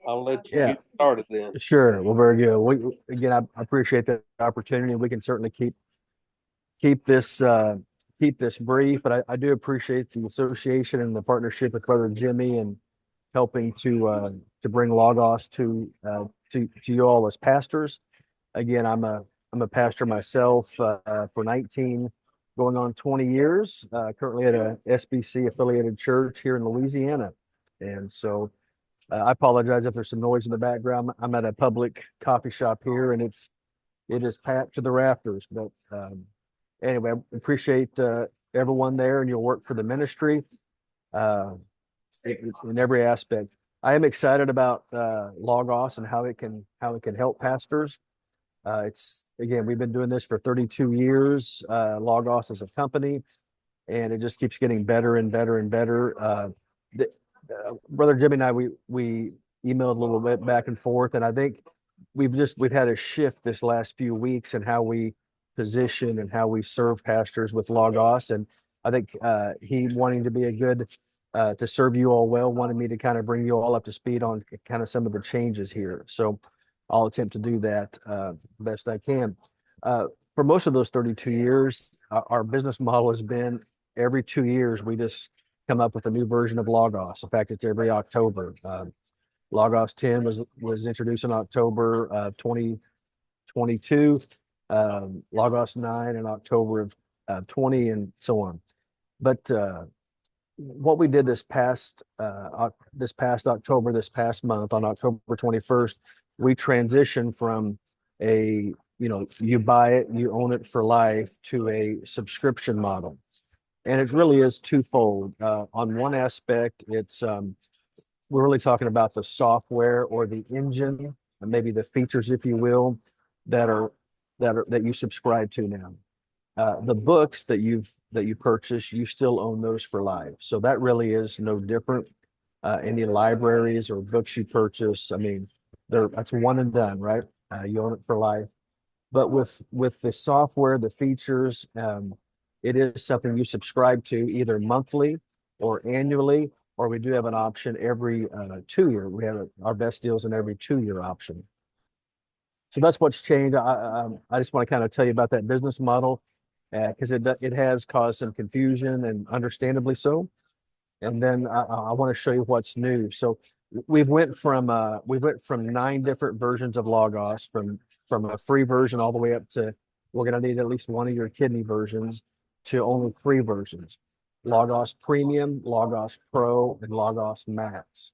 I'll let you get started then. Sure. Well, very good. Again, I appreciate the opportunity. We can certainly keep this keep this brief, but I do appreciate the association and the partnership with Brother Jimmy and helping to bring Logos to you all as pastors. Again, I'm a pastor myself for 19 going on 20 years, currently at a SBC affiliated church here in Louisiana. And so I apologize if there's some noise in the background. I'm at a public coffee shop here and it is packed to the rafters. But anyway, I appreciate everyone there and your work for the ministry in every aspect. I am excited about Logos and how it can help pastors. It's again, we've been doing this for 32 years. Logos as a company, and it just keeps getting better and better and better. Brother Jimmy and I, we emailed a little bit back and forth, and I think we've had a shift this last few weeks in how we position and how we serve pastors with Logos. And I think he wanting to be a good to serve you all well, wanted me to kind of bring you all up to speed on kind of some of the changes here. So I'll attempt to do that best I can. For most of those 32 years, our business model has been every 2 years, we just come up with a new version of Logos. In fact, it's every October. Logos 10 was introduced in October of 2022. Logos 9 in October of 20, and so on. But what we did this past October, this past month on October 21st, we transitioned from you buy it, you own it for life, to a subscription model. And it really is twofold. On one aspect, it's we're really talking about the software or the engine, and maybe the features, if you will, that you subscribe to now. The books that you purchase, you still own those for life. So that really is no different. Any libraries or books you purchase, I mean, that's one and done, right? You own it for life. But with the software, the features, it is something you subscribe to either monthly or annually, or we do have an option every 2 year. We have our best deals in every 2 year option. So that's what's changed. I just want to kind of tell you about that business model because it has caused some confusion, and understandably so. And then I want to show you what's new. So we went from 9 different versions of Logos, from a free version all the way up to we're going to need at least one of your kidney versions, to only 3 versions: Logos Premium, Logos Pro, and Logos Max.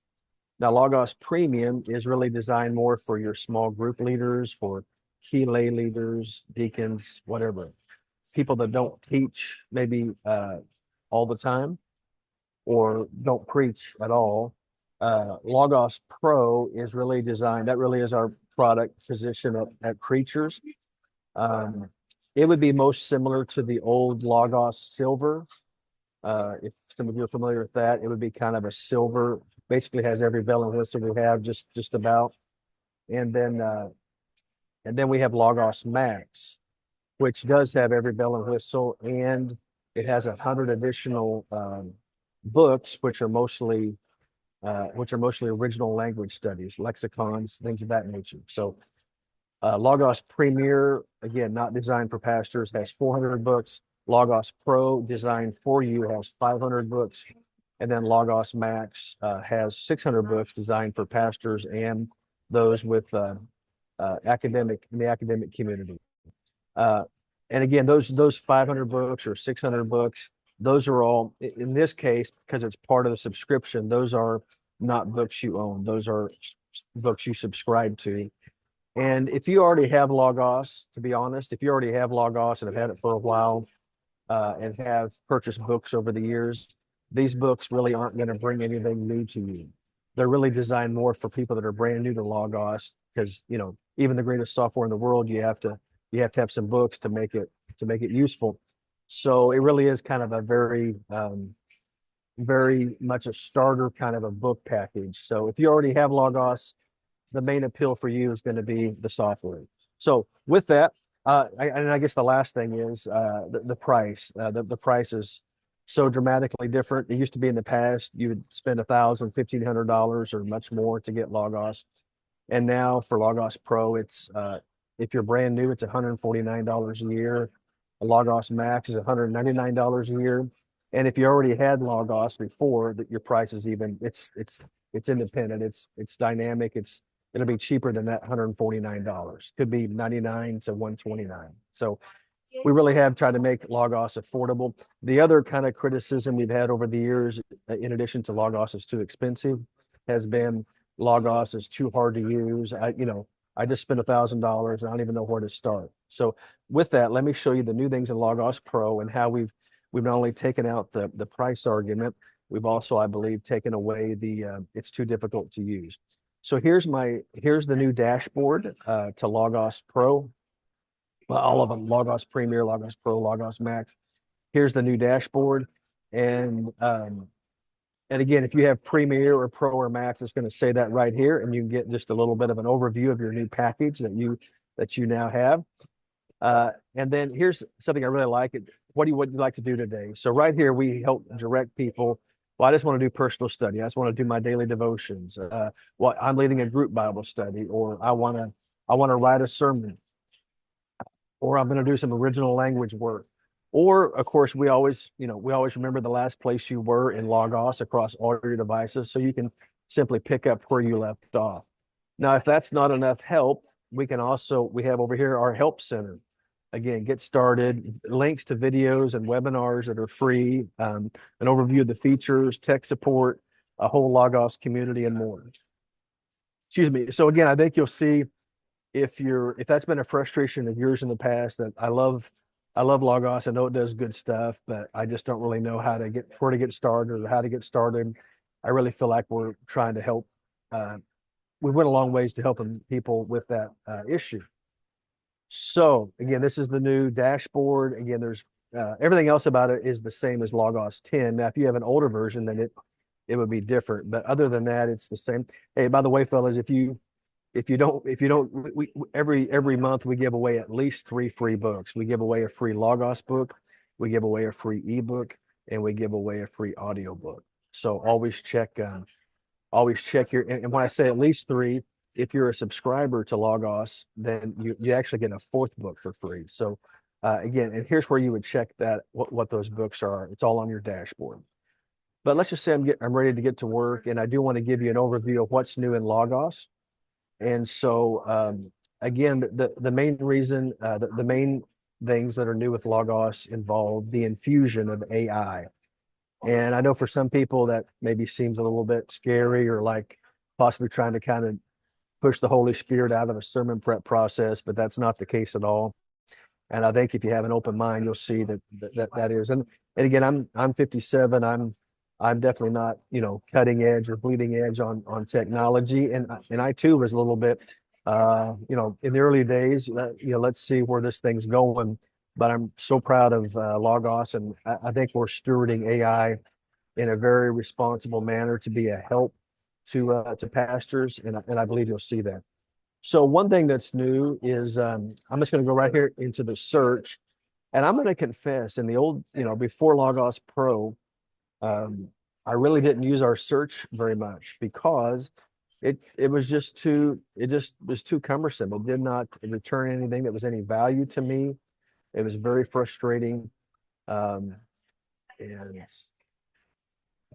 Now, Logos Premium is really designed more for your small group leaders, for key lay leaders, deacons, whatever, people that don't teach maybe all the time or don't preach at all. Logos Pro is really designed, that really is our product position at preachers. It would be most similar to the old Logos Silver. If some of you are familiar with that, it would be kind of a silver, basically has every bell and whistle we have, just about. And then we have Logos Max, which does have every bell and whistle, and it has 100 additional books, which are mostly original language studies, lexicons, things of that nature. So Logos Premier, again, not designed for pastors, has 400 books. Logos Pro, designed for you, has 500 books. And then Logos Max has 600 books designed for pastors and those with in the academic community. And again, those 500 books or 600 books, those are all, in this case, because it's part of the subscription, those are not books you own. Those are books you subscribe to. And if you already have Logos, to be honest, if you already have Logos and have had it for a while and have purchased books over the years, these books really aren't going to bring anything new to you. They're really designed more for people that are brand new to Logos, because even the greatest software in the world, you have to have some books to make it useful. So it really is kind of a very much a starter kind of a book package. So if you already have Logos, the main appeal for you is going to be the software. So with that, I guess the last thing is the price. The price is so dramatically different. It used to be in the past, you would spend $1,000, $1,500 or much more to get Logos. And now for Logos Pro, it's if you're brand new, it's $149 a year. A Logos Max is $199 a year. And if you already had Logos before, that your price is even it's independent, it's dynamic, it'll be cheaper than that $149. Could be 99 to 129. So we really have tried to make Logos affordable. The other kind of criticism we've had over the years, in addition to Logos is too expensive, has been Logos is too hard to use. I just spent $1,000 and I don't even know where to start. So with that, let me show you the new things in Logos Pro and how we've not only taken out the price argument, we've also, I believe, taken away the it's too difficult to use. So here's the new dashboard to Logos Pro. Well, all of them: Logos Premier, Logos Pro, Logos Max. Here's the new dashboard, and again, if you have Premier or Pro or Max, it's going to say that right here, and you can get just a little bit of an overview of your new package that you now have. And then here's something I really like. What would you like to do today? So right here, we help direct people. Well, I just want to do personal study. I just want to do my daily devotions. Well, I'm leading a group Bible study, or I want to write a sermon, or I'm going to do some original language work. Or, of course, we always remember the last place you were in Logos across all your devices, so you can simply pick up where you left off. Now, if that's not enough help, we have over here our help center. Again, get started, links to videos and webinars that are free, an overview of the features, tech support, a whole Logos community, and more. Excuse me. So again, I think you'll see, if that's been a frustration of yours in the past, that I love Logos. I know it does good stuff, but I just don't really know where to get started or how to get started. I really feel like we're trying to help. We went a long ways to helping people with that issue. So again, this is the new dashboard. Again, there's everything else about it is the same as Logos 10. Now, if you have an older version, then it would be different. But other than that, it's the same. Hey, by the way, fellas, if you don't, every month we give away at least 3 free books. We give away a free Logos book, we give away a free ebook, and we give away a free audio book. So always check your, and when I say at least 3, if you're a subscriber to Logos, then you actually get a 4th book for free. So again, and here's where you would check that, what those books are. It's all on your dashboard. But let's just say I'm ready to get to work, and I do want to give you an overview of what's new in Logos. And so again, the main reason, the main things that are new with Logos involve the infusion of AI. And I know for some people that maybe seems a little bit scary, or like possibly trying to kind of push the Holy Spirit out of a sermon prep process, but that's not the case at all. And I think if you have an open mind, you'll see that is. And again, I'm 57. I'm definitely not, cutting edge or bleeding edge on technology. And I too was a little bit, in the early days, let's see where this thing's going. But I'm so proud of Logos, and I think we're stewarding AI in a very responsible manner to be a help to pastors, and I believe you'll see that. So one thing that's new is I'm just going to go right here into the search, and I'm going to confess, in the old, before Logos Pro, I really didn't use our search very much because it was too cumbersome. It did not return anything that was any value to me. It was very frustrating. And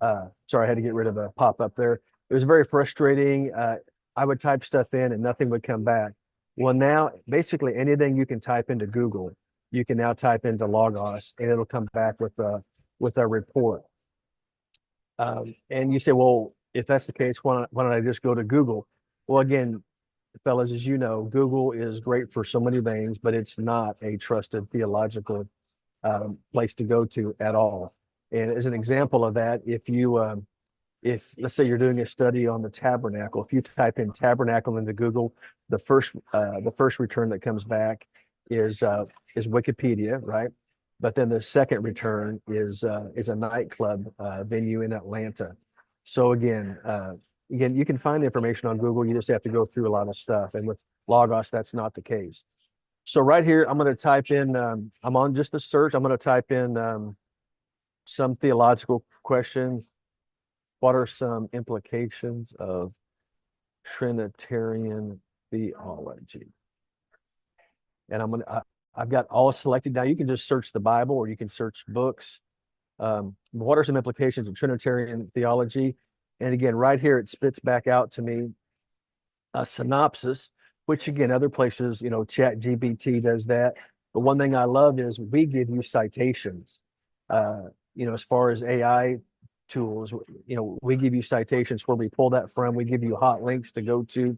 sorry, I had to get rid of a pop-up there. It was very frustrating. I would type stuff in and nothing would come back. Well, now basically anything you can type into Google, you can now type into Logos, and it'll come back with a report. And you say, well, if that's the case, why don't I just go to Google? Well, again, fellas, as you know, Google is great for so many things, but it's not a trusted theological place to go to at all. And as an example of that, if let's say you're doing a study on the tabernacle, if you type in tabernacle into Google, the first return that comes back is Wikipedia, right? But then the second return is a nightclub venue in Atlanta. So again, you can find information on Google. You just have to go through a lot of stuff. And with Logos, that's not the case. So right here, I'm going to type in. I'm on just the search. I'm going to type in some theological questions. What are some implications of Trinitarian theology? And I've got all selected. Now you can just search the Bible or you can search books. What are some implications of Trinitarian theology? And again, right here, it spits back out to me a synopsis, which again, other places, Chat GPT does that. But one thing I love is we give you citations. As far as AI tools, we give you citations where we pull that from. We give you hot links to go to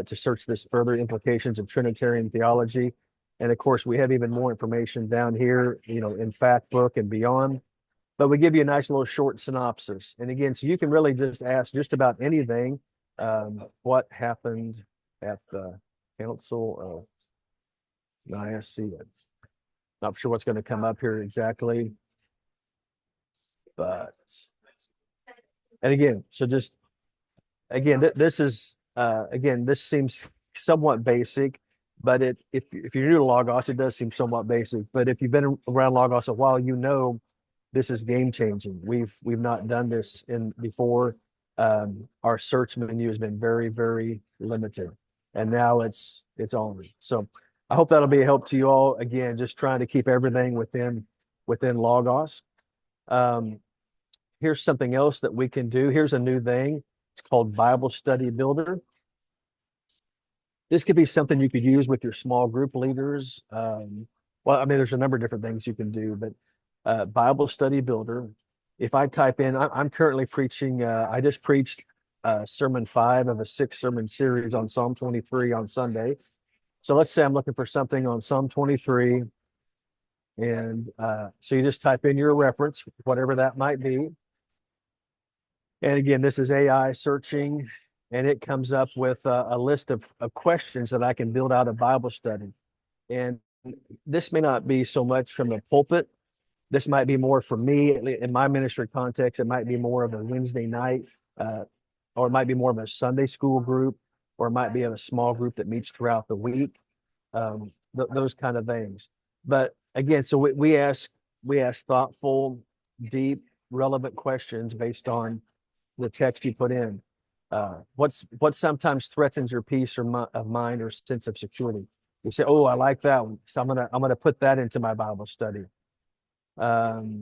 search this further implications of Trinitarian theology. And of course, we have even more information down here, in Fact Book and beyond. But we give you a nice little short synopsis. And again, so you can really just ask just about anything. What happened at the Council of Nicaea? Not sure what's going to come up here exactly. But, and again, so just, again, this is, this seems somewhat basic, but if you're new to Logos, it does seem somewhat basic. But if you've been around Logos a while, this is game changing. We've not done this before. Our search menu has been very, very limited, and now it's on. So I hope that'll be a help to you all. Again, just trying to keep everything within Logos. Here's something else that we can do. Here's a new thing. It's called Bible Study Builder. This could be something you could use with your small group leaders. There's a number of different things you can do, but Bible Study Builder. If I type in, I'm currently preaching, I just preached sermon 5 of a 6-sermon series on Psalm 23 on Sunday. So let's say I'm looking for something on Psalm 23. And so you just type in your reference, whatever that might be. And again, this is AI searching, and it comes up with a list of questions that I can build out a Bible study. And this may not be so much from the pulpit. This might be more for me in my ministry context. It might be more of a Wednesday night, or it might be more of a Sunday school group, or it might be a small group that meets throughout the week. Those kind of things. But again, so we ask thoughtful, deep, relevant questions based on the text you put in. What sometimes threatens your peace of mind or sense of security? You say, "Oh, I like that one, so I'm gonna put that into my Bible study." What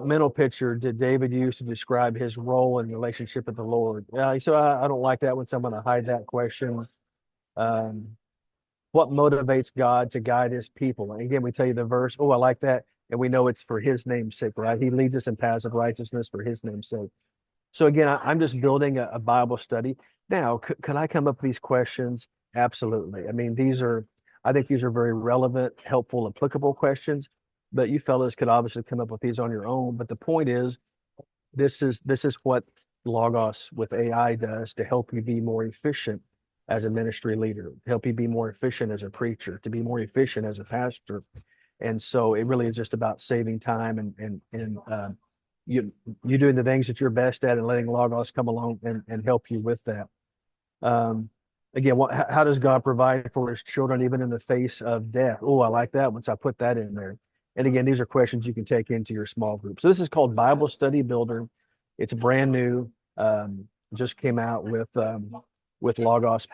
mental picture did David use to describe his role in relationship with the Lord? So I don't like that one, so I'm going to hide that question. What motivates God to guide his people? And again, we tell you the verse, "Oh, I like that." And we know it's for his name's sake, right? He leads us in paths of righteousness for his name's sake. So again, I'm just building a Bible study. Now, could I come up with these questions? Absolutely. I mean, I think these are very relevant, helpful, applicable questions, but you fellas could obviously come up with these on your own. But the point is, this is what Logos with AI does to help you be more efficient as a ministry leader, help you be more efficient as a preacher, to be more efficient as a pastor. And so it really is just about saving time and you doing the things that you're best at and letting Logos come along and help you with that. Again, how does God provide for his children even in the face of death? Oh, I like that once I put that in there. And again, these are questions you can take into your small group. So this is called Bible Study Builder. It's brand new. Just came out with Logos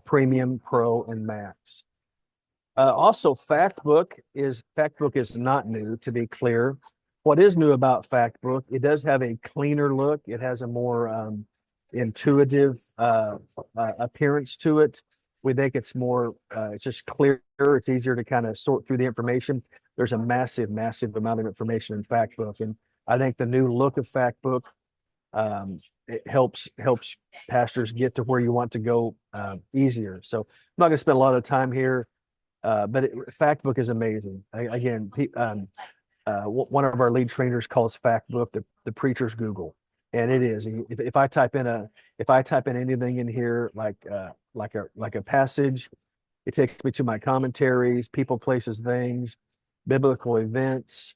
Premium, Pro, and Max. Also, Factbook is not new, to be clear. What is new about Factbook? It does have a cleaner look. It has a more intuitive appearance to it. We think it's more, it's just clearer. It's easier to kind of sort through the information. There's a massive amount of information in Factbook, and I think the new look of Factbook it helps pastors get to where you want to go easier. So I'm not going to spend a lot of time here, but Factbook is amazing. Again, one of our lead trainers calls Factbook the preacher's Google, and it is. If I type in anything in here like a passage, it takes me to my commentaries, people, places, things, biblical events,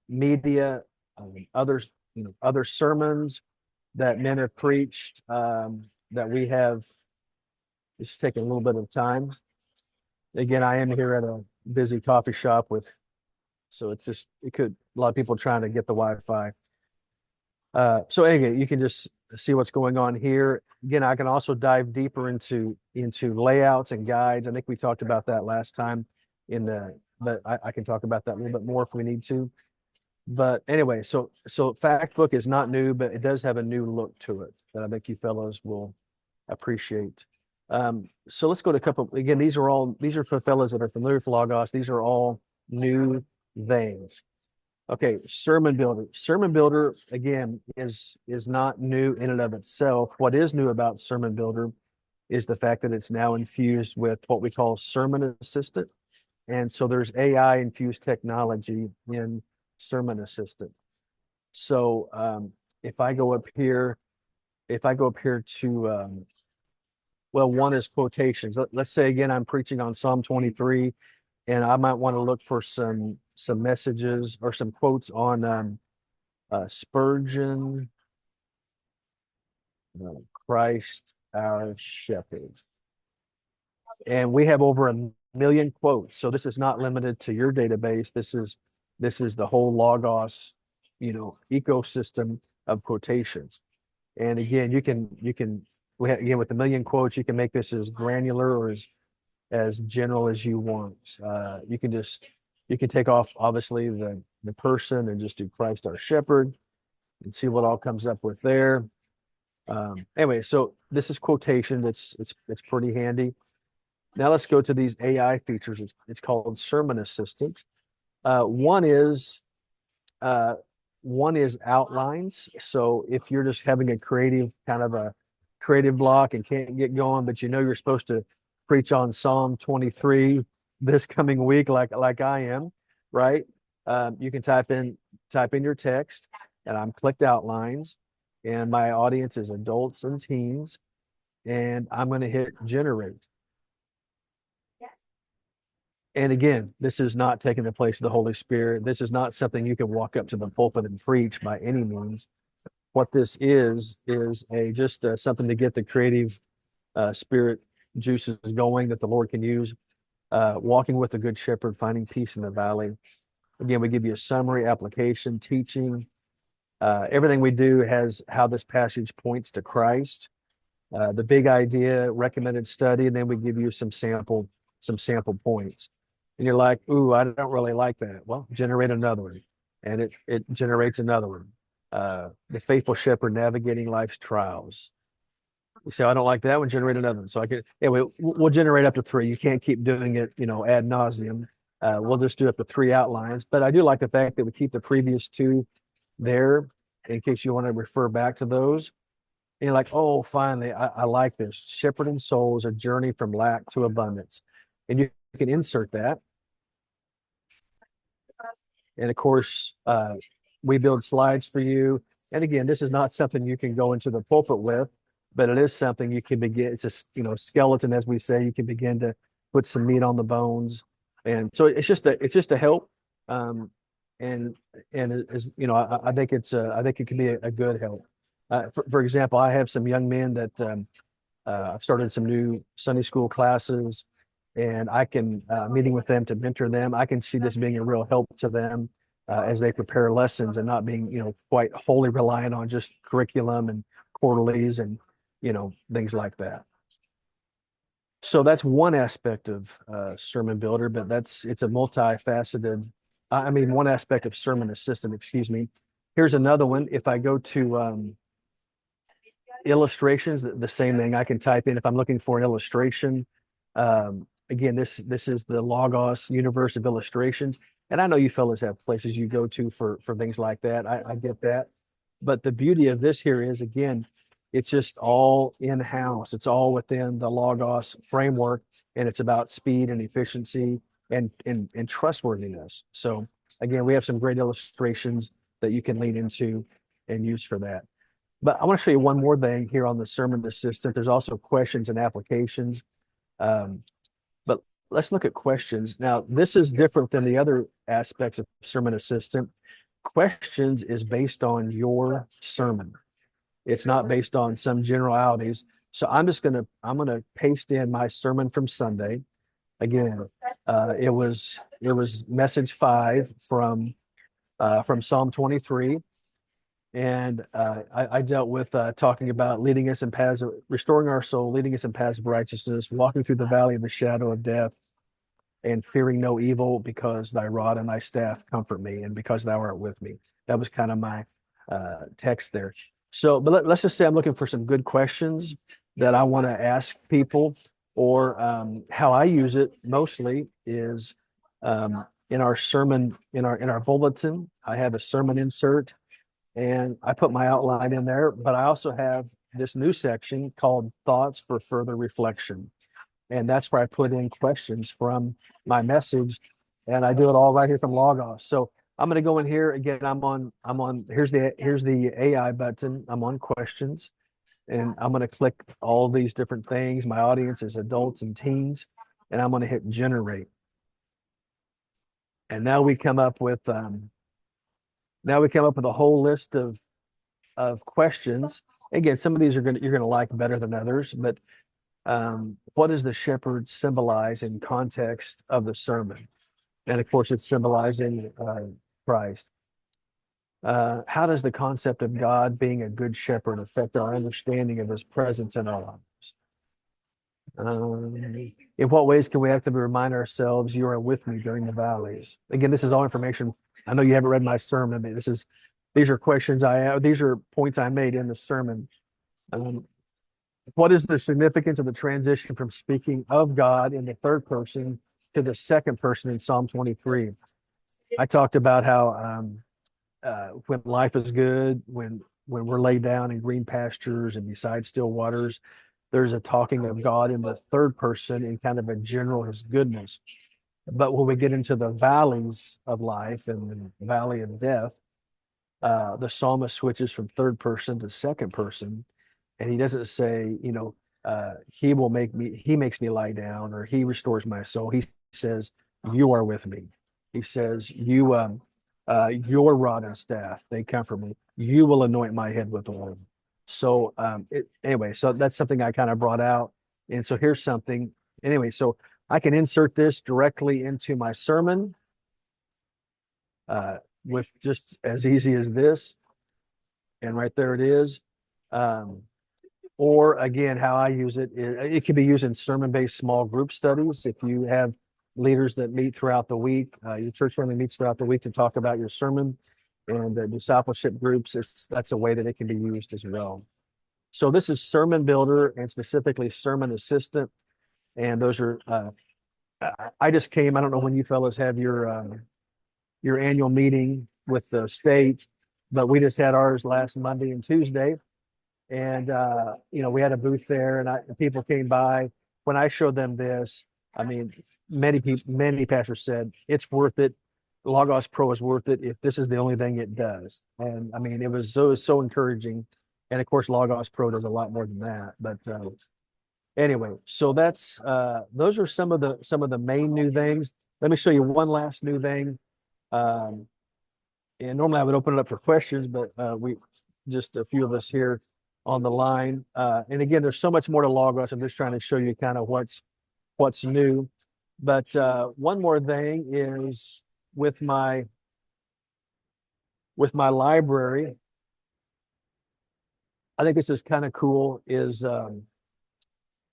media, others, other sermons that men have preached, that we have. It's taking a little bit of time. Again, I am here at a busy coffee shop with So it's just, it could, a lot of people trying to get the Wi-Fi. So again, you can just see what's going on here. Again, I can also dive deeper into layouts and guides. I think we talked about that last time but I can talk about that a little bit more if we need to. But anyway, so Factbook is not new, but it does have a new look to it that I think you fellows will appreciate. So let's go to a couple. Again, these are for fellows that are familiar with Logos. These are all new things. Okay, Sermon Builder. Sermon Builder again is not new in and of itself. What is new about Sermon Builder is the fact that it's now infused with what we call Sermon Assistant. And so there's AI infused technology in Sermon Assistant. So if I go up here, to well, one is quotations. Let's say again, I'm preaching on Psalm 23, and I might want to look for some messages or some quotes on Spurgeon, Christ our shepherd. And we have over 1 million quotes. So this is not limited to your database. This is the whole Logos, ecosystem of quotations. And again, again, with 1 million quotes, you can make this as granular or as general as you want. You can take off obviously the person and just do Christ our shepherd and see what all comes up with there. Anyway, so this is quotation. It's pretty handy. Now let's go to these AI features. It's called Sermon Assistant. One is outlines. So if you're just having a creative block and can't get going, but you're supposed to preach on Psalm 23 this coming week, like I am, right? You can type in your text, and I'm clicked outlines, and my audience is adults and teens, and I'm going to hit generate. And again, this is not taking the place of the Holy Spirit. This is not something you can walk up to the pulpit and preach by any means. What this is just something to get the creative spirit juices going that the Lord can use. Walking with the Good Shepherd, finding peace in the valley. Again, we give you a summary, application, teaching. Everything we do has how this passage points to Christ. The big idea, recommended study, and then we give you some sample points. And you're like, ooh, I don't really like that. Well, generate another one. And it generates another one. The faithful shepherd navigating life's trials. You say, I don't like that one, generate another one. So anyway, we'll generate up to 3. You can't keep doing it, ad nauseum. We'll just do up to 3 outlines. But I do like the fact that we keep the previous 2 there in case you want to refer back to those. And you're like, oh, finally, I like this. Shepherding souls, a journey from lack to abundance. And you can insert that. And of course, we build slides for you. And again, this is not something you can go into the pulpit with, but it is something you can begin. It's a skeleton, as we say. You can begin to put some meat on the bones. And so it's just a help. And as I think I think it can be a good help. For example, I have some young men that I've started some new Sunday school classes, and I can meeting with them to mentor them. I can see this being a real help to them as they prepare lessons and not being quite wholly reliant on just curriculum and quarterlies and things like that. So that's one aspect of Sermon Builder, but it's a multifaceted. One aspect of Sermon Assistant. Excuse me. Here's another one. If I go to illustrations, the same thing. I can type in if I'm looking for an illustration. Again, this is the Logos universe of illustrations. And I know you fellas have places you go to for things like that. I get that. But the beauty of this here is, again, it's just all in-house. It's all within the Logos framework, and it's about speed and efficiency and trustworthiness. So again, we have some great illustrations that you can lean into and use for that. But I want to show you one more thing here on the Sermon Assistant. There's also questions and applications. But let's look at questions. Now, this is different than the other aspects of Sermon Assistant. Questions is based on your sermon. It's not based on some generalities. So I'm gonna paste in my sermon from Sunday. Again, It was message 5 from Psalm 23. And I dealt with talking about leading us in paths of restoring our soul, leading us in paths of righteousness, walking through the valley of the shadow of death, and fearing no evil, because thy rod and thy staff comfort me, and because thou art with me. That was kind of my text there. So, but let's just say I'm looking for some good questions that I want to ask people, or how I use it mostly is in our sermon, in our bulletin. I have a sermon insert, and I put my outline in there, but I also have this new section called Thoughts for Further Reflection. And that's where I put in questions from my message, and I do it all right here from Logos. So I'm going to go in here again. Here's the AI button. I'm on questions, and I'm going to click all these different things. My audience is adults and teens, and I'm going to hit generate. And now we come up with a whole list of questions. Again, some of these you're gonna like better than others, but what does the shepherd symbolize in context of the sermon? And of course, it's symbolizing Christ. How does the concept of God being a good shepherd affect our understanding of his presence in our lives? In what ways can we actively remind ourselves you are with me during the valleys? Again, this is all information. I know you haven't read my sermon, but these are questions these are points I made in the sermon. What is the significance of the transition from speaking of God in the third person to the second person in Psalm 23? I talked about how when life is good, when we're laid down in green pastures and beside still waters, there's a talking of God in the third person in kind of a general his goodness. But when we get into the valleys of life and the valley of death, the psalmist switches from third person to second person, and he doesn't say, he makes me lie down, or he restores my soul. He says, you are with me. He says, your rod and staff, they comfort me. You will anoint my head with oil. So anyway, so that's something I kind of brought out. And so here's something. Anyway, so I can insert this directly into my sermon with just as easy as this. And right there it is. Or again, how I use it, it can be used in sermon-based small group studies. If you have leaders that meet throughout the week, your church family meets throughout the week to talk about your sermon, and discipleship groups, that's a way that it can be used as well. So this is Sermon Builder, and specifically Sermon Assistant. And those are, I just came, I don't know when you fellows have your annual meeting with the state, but we just had ours last Monday and Tuesday. And we had a booth there, and people came by. When I showed them this, I mean, many pastors said it's worth it. Logos Pro is worth it if this is the only thing it does. And I mean, it was so encouraging. And of course, Logos Pro does a lot more than that. But anyway, so that's those are some of the main new things. Let me show you one last new thing. And normally I would open it up for questions, but we just a few of us here on the line. And again, there's so much more to Logos. I'm just trying to show you kind of what's new. But one more thing is with my library. I think this is kind of cool. Is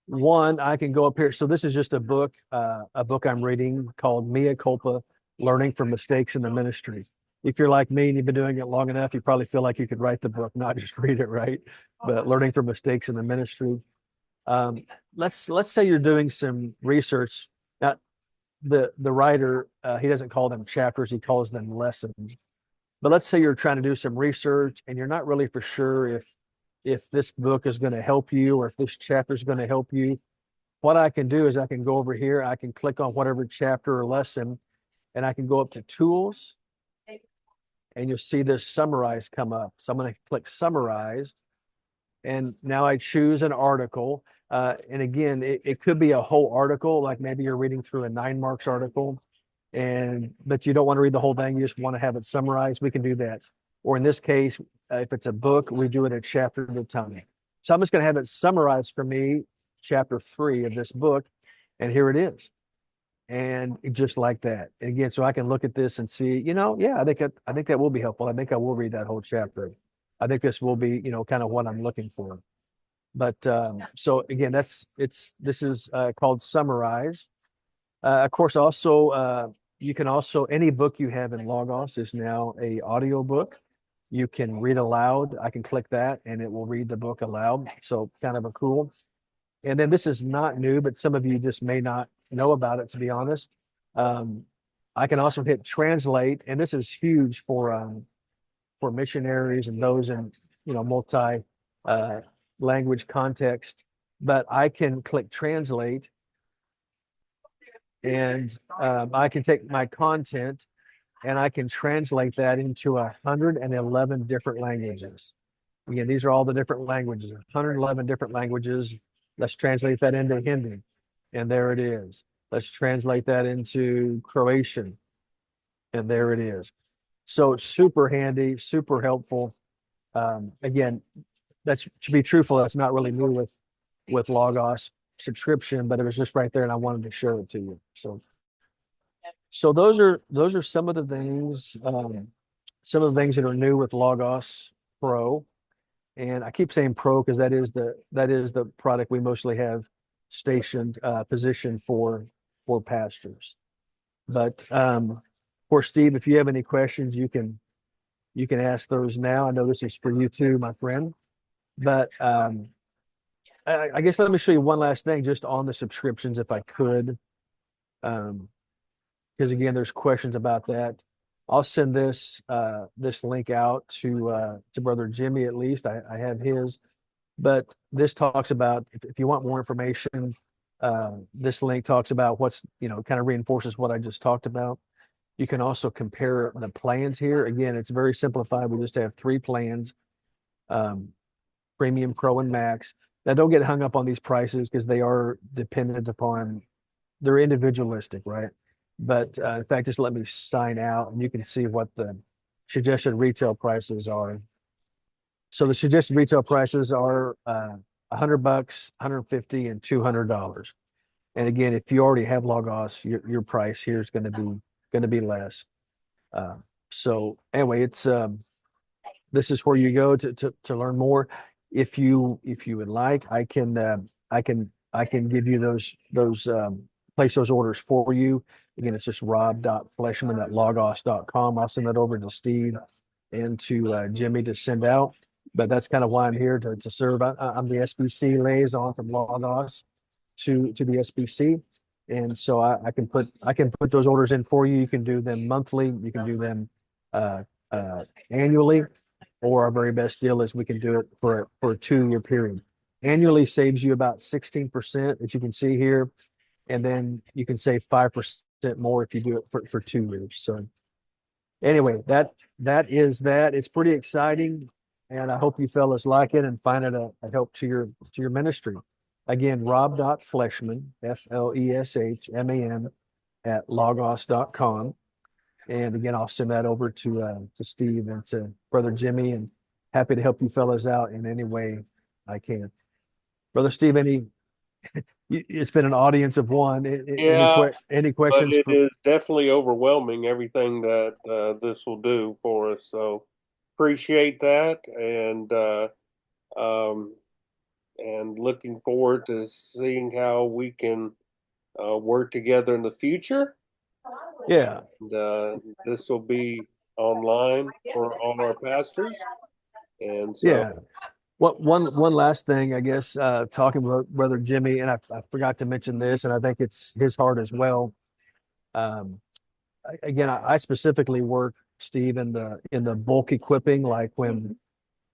one, I can go up here. So this is just a book I'm reading called Mea Culpa: Learning from Mistakes in the Ministry. If you're like me and you've been doing it long enough, you probably feel like you could write the book, not just read it, right? But learning from mistakes in the ministry. Let's say you're doing some research. Now, the writer, he doesn't call them chapters, he calls them lessons. But let's say you're trying to do some research and you're not really for sure if this book is going to help you or if this chapter is going to help you. What I can do is I can go over here, I can click on whatever chapter or lesson, and I can go up to tools, and you'll see this summarize come up. So I'm going to click summarize, and now I choose an article. And again, it could be a whole article, like maybe you're reading through a 9 marks article, but you don't want to read the whole thing. You just want to have it summarized. We can do that. Or in this case, if it's a book, we do it a chapter at a time. So I'm just going to have it summarized for me, chapter 3 of this book, and here it is. And just like that. And again, so I can look at this and see, yeah, I think that will be helpful. I think I will read that whole chapter. I think this will be, kind of what I'm looking for. But so again, this is called Summarize. Of course, also you can also any book you have in Logos is now a audio book. You can read aloud. I can click that and it will read the book aloud. So kind of a cool. And then this is not new, but some of you just may not know about it, to be honest. Um, I can also hit translate, and this is huge for missionaries and those in multi uh, language context. But I can click translate, and I can take my content and I can translate that into 111 different languages. Again, these are all the different languages, 111 different languages. Let's translate that into Hindi. And there it is. Let's translate that into Croatian. And there it is. So super handy, super helpful. Again, that's to be truthful, that's not really new with Logos subscription, but it was just right there and I wanted to show it to you. So those are some of the things, that are new with Logos Pro. And I keep saying Pro because that is the product we mostly have stationed positioned for pastors. But for Steve, if you have any questions, you can ask those now. I know this is for you too, my friend. But I guess let me show you one last thing just on the subscriptions, if I could. Because again, there's questions about that. I'll send this link out to Brother Jimmy at least. I have his, but this talks about if you want more information. This link talks about what's kind of reinforces what I just talked about. You can also compare the plans here. Again, it's very simplified. We just have 3 plans: Premium, Pro, and Max. Now, don't get hung up on these prices because they are dependent upon they're individualistic, right? But in fact, just let me sign out and you can see what the suggested retail prices are. So the suggested retail prices are $100, $150, and $200. And again, if you already have Logos, your price here is going to be less. So anyway, it's this is where you go to learn more. If you would like, I can give you those place those orders for you. Again, it's just rob.fleshman@logos.com. I'll send that over to Steve and to Jimmy to send out. But that's kind of why I'm here to serve. I'm the SBC liaison from Logos to the SBC. And so I can put those orders in for you. You can do them monthly. You can do them annually, or our very best deal is we can do it for a 2-year period. Annually saves you about 16%, as you can see here, and then you can save 5% more if you do it for 2 years. So anyway, that is that. It's pretty exciting, and I hope you fellas like it and find it a help to your ministry. Again, rob.fleshman, FLESHMAN @logos.com. And again, I'll send that over to Steve and to Brother Jimmy, and happy to help you fellas out in any way I can. Brother Steve, it's been an audience of one. Yeah, Any but questions it for? is definitely overwhelming everything that this will do for us. So appreciate that, um, and looking forward to seeing how we can work together in the future. Yeah, And this will be online for all our pastors. And so, yeah. What one last thing, I guess, talking with Brother Jimmy, and I forgot to mention this, and I think it's his heart as well. Um, Again, I specifically work, Steve, in the bulk equipping, like when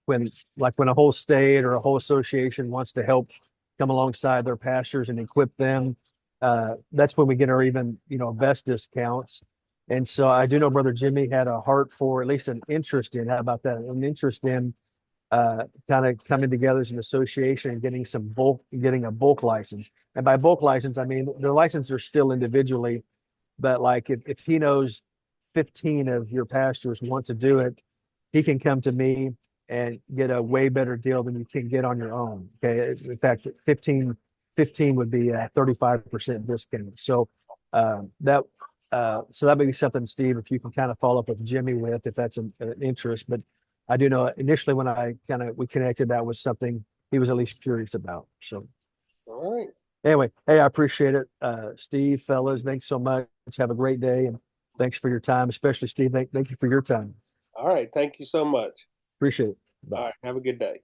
a whole state or a whole association wants to help come alongside their pastors and equip them. That's when we get our even best discounts. And so I do know Brother Jimmy had a heart for, at least an interest in, how about that? An interest in kind of coming together as an association and getting a bulk license. And by bulk license, I mean their licenses are still individually, but like if he knows 15 of your pastors want to do it, he can come to me and get a way better deal than you can get on your own. Okay. In fact, 15 would be a 35% discount. So That so that may be something, Steve, if you can kind of follow up with Jimmy with, if that's an interest. But I do know initially when I kind of we connected, that was something he was at least curious about. So All right. anyway, hey, I appreciate it. Steve, fellas, thanks so much. Have a great day and thanks for your time, especially Steve. Thank you for your time. All right. Thank you so much. Appreciate it. All Bye. right. Have a good day.